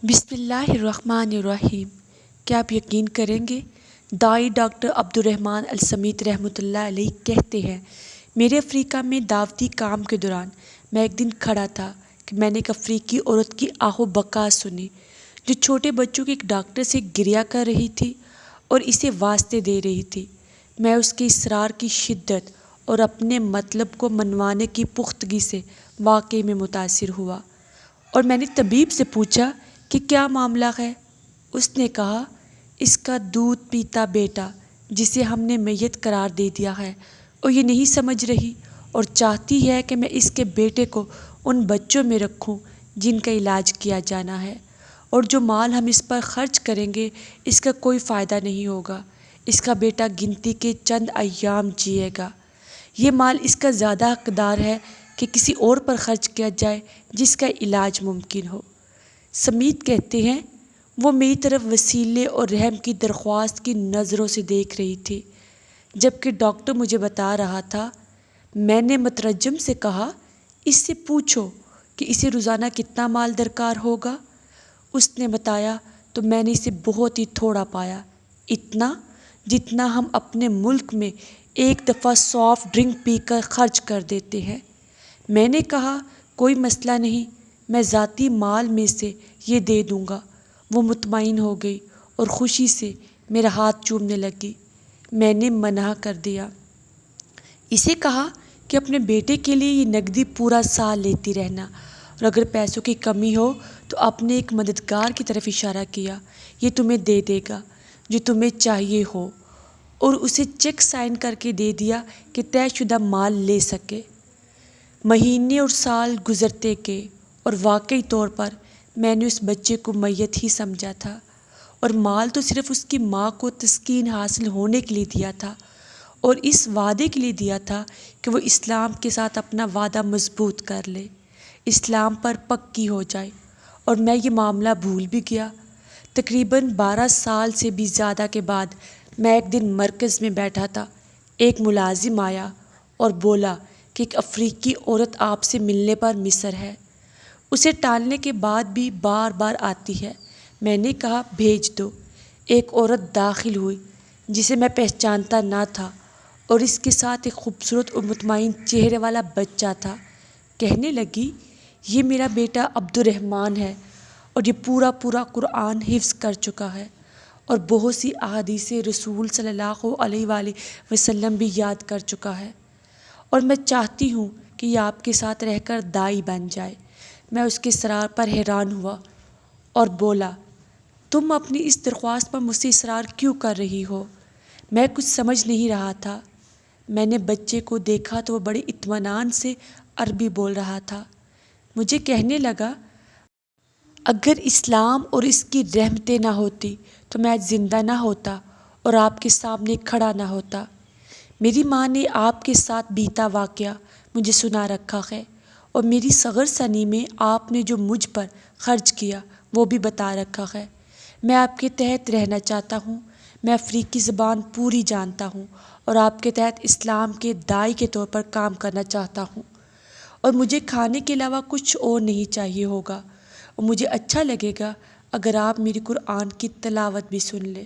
بسم اللہ الرحمن الرحیم۔ کیا آپ یقین کریں گے، دائی ڈاکٹر عبدالرحمن السمیت رحمۃ اللہ علیہ کہتے ہیں، میرے افریقہ میں دعوتی کام کے دوران میں ایک دن کھڑا تھا کہ میں نے ایک افریقی عورت کی آہ و بکا سنی جو چھوٹے بچوں کے ایک ڈاکٹر سے گریہ کر رہی تھی اور اسے واسطے دے رہی تھی۔ میں اس کے اصرار کی شدت اور اپنے مطلب کو منوانے کی پختگی سے واقعی میں متاثر ہوا، اور میں نے طبیب سے پوچھا کہ کیا معاملہ ہے۔ اس نے کہا، اس کا دودھ پیتا بیٹا جسے ہم نے میت قرار دے دیا ہے اور یہ نہیں سمجھ رہی اور چاہتی ہے کہ میں اس کے بیٹے کو ان بچوں میں رکھوں جن کا علاج کیا جانا ہے، اور جو مال ہم اس پر خرچ کریں گے اس کا کوئی فائدہ نہیں ہوگا۔ اس کا بیٹا گنتی کے چند ایام جیے گا۔ یہ مال اس کا زیادہ حقدار ہے کہ کسی اور پر خرچ کیا جائے جس کا علاج ممکن ہو۔ سمیت کہتے ہیں، وہ میری طرف وسیلے اور رحم کی درخواست کی نظروں سے دیکھ رہی تھی، جبکہ ڈاکٹر مجھے بتا رہا تھا۔ میں نے مترجم سے کہا، اس سے پوچھو کہ اسے روزانہ کتنا مال درکار ہوگا۔ اس نے بتایا تو میں نے اسے بہت ہی تھوڑا پایا، اتنا جتنا ہم اپنے ملک میں ایک دفعہ سافٹ ڈرنک پی کر خرچ کر دیتے ہیں۔ میں نے کہا، کوئی مسئلہ نہیں، میں ذاتی مال میں سے یہ دے دوں گا۔ وہ مطمئن ہو گئی اور خوشی سے میرا ہاتھ چومنے لگی۔ میں نے منع کر دیا، اسے کہا کہ اپنے بیٹے کے لیے یہ نقدی پورا سال لیتی رہنا، اور اگر پیسوں کی کمی ہو تو اپنے ایک مددگار کی طرف اشارہ کیا، یہ تمہیں دے دے گا جو تمہیں چاہیے ہو، اور اسے چیک سائن کر کے دے دیا کہ طے شدہ مال لے سکے۔ مہینے اور سال گزرتے گئے اور واقعی طور پر میں نے اس بچے کو میت ہی سمجھا تھا، اور مال تو صرف اس کی ماں کو تسکین حاصل ہونے کے لیے دیا تھا اور اس وعدے کے لیے دیا تھا کہ وہ اسلام کے ساتھ اپنا وعدہ مضبوط کر لے، اسلام پر پکی ہو جائے، اور میں یہ معاملہ بھول بھی گیا۔ تقریباً 12 سال سے بھی زیادہ کے بعد میں ایک دن مرکز میں بیٹھا تھا، ایک ملازم آیا اور بولا کہ ایک افریقی عورت آپ سے ملنے پر مصر ہے، اسے ٹالنے کے بعد بھی بار بار آتی ہے۔ میں نے کہا، بھیج دو۔ ایک عورت داخل ہوئی جسے میں پہچانتا نہ تھا، اور اس کے ساتھ ایک خوبصورت اور مطمئن چہرے والا بچہ تھا۔ کہنے لگی، یہ میرا بیٹا عبدالرحمن ہے، اور یہ پورا قرآن حفظ کر چکا ہے اور بہت سی احادیث رسول صلی اللہ علیہ وآلہ وسلم بھی یاد کر چکا ہے، اور میں چاہتی ہوں کہ یہ آپ کے ساتھ رہ کر دائی بن جائے۔ میں اس کے اصرار پر حیران ہوا اور بولا، تم اپنی اس درخواست پر مجھ سے اصرار کیوں کر رہی ہو؟ میں کچھ سمجھ نہیں رہا تھا۔ میں نے بچے کو دیکھا تو وہ بڑے اطمینان سے عربی بول رہا تھا۔ مجھے کہنے لگا، اگر اسلام اور اس کی رحمتیں نہ ہوتی تو میں آج زندہ نہ ہوتا اور آپ کے سامنے کھڑا نہ ہوتا۔ میری ماں نے آپ کے ساتھ بیتا واقعہ مجھے سنا رکھا ہے، اور میری صغر سنی میں آپ نے جو مجھ پر خرچ کیا وہ بھی بتا رکھا ہے۔ میں آپ کے تحت رہنا چاہتا ہوں، میں افریقی زبان پوری جانتا ہوں، اور آپ کے تحت اسلام کے داعی کے طور پر کام کرنا چاہتا ہوں، اور مجھے کھانے کے علاوہ کچھ اور نہیں چاہیے ہوگا، اور مجھے اچھا لگے گا اگر آپ میری قرآن کی تلاوت بھی سن لیں۔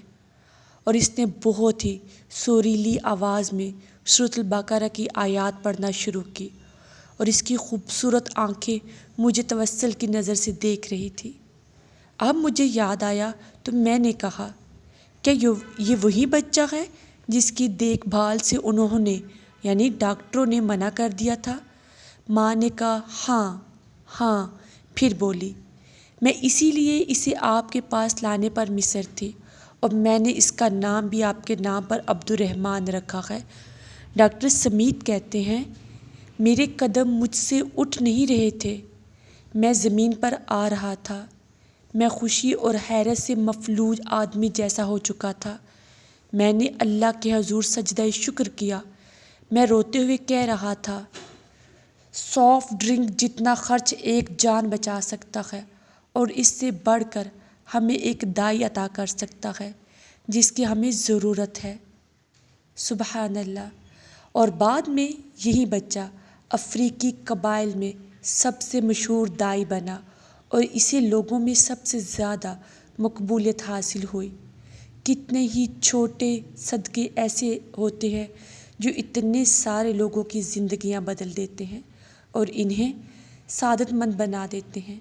اور اس نے بہت ہی سریلی آواز میں سورۃ البقرہ کی آیات پڑھنا شروع کی، اور اس کی خوبصورت آنکھیں مجھے توسل کی نظر سے دیکھ رہی تھی۔ اب مجھے یاد آیا تو میں نے کہا، کیا یہ وہی بچہ ہے جس کی دیکھ بھال سے انہوں نے یعنی ڈاکٹروں نے منع کر دیا تھا؟ ماں نے کہا، ہاں۔ پھر بولی، میں اسی لیے اسے آپ کے پاس لانے پر مصر تھی، اور میں نے اس کا نام بھی آپ کے نام پر عبدالرحمن رکھا ہے۔ ڈاکٹر سمیت کہتے ہیں، میرے قدم مجھ سے اٹھ نہیں رہے تھے، میں زمین پر آ رہا تھا۔ میں خوشی اور حیرت سے مفلوج آدمی جیسا ہو چکا تھا۔ میں نے اللہ کے حضور سجدہ شکر کیا۔ میں روتے ہوئے کہہ رہا تھا، سافٹ ڈرنک جتنا خرچ ایک جان بچا سکتا ہے اور اس سے بڑھ کر ہمیں ایک دائی عطا کر سکتا ہے جس کی ہمیں ضرورت ہے۔ سبحان اللہ۔ اور بعد میں یہی بچہ افریقی قبائل میں سب سے مشہور دائی بنا اور اسے لوگوں میں سب سے زیادہ مقبولیت حاصل ہوئی۔ کتنے ہی چھوٹے صدقے ایسے ہوتے ہیں جو اتنے سارے لوگوں کی زندگیاں بدل دیتے ہیں اور انہیں سعادت مند بنا دیتے ہیں۔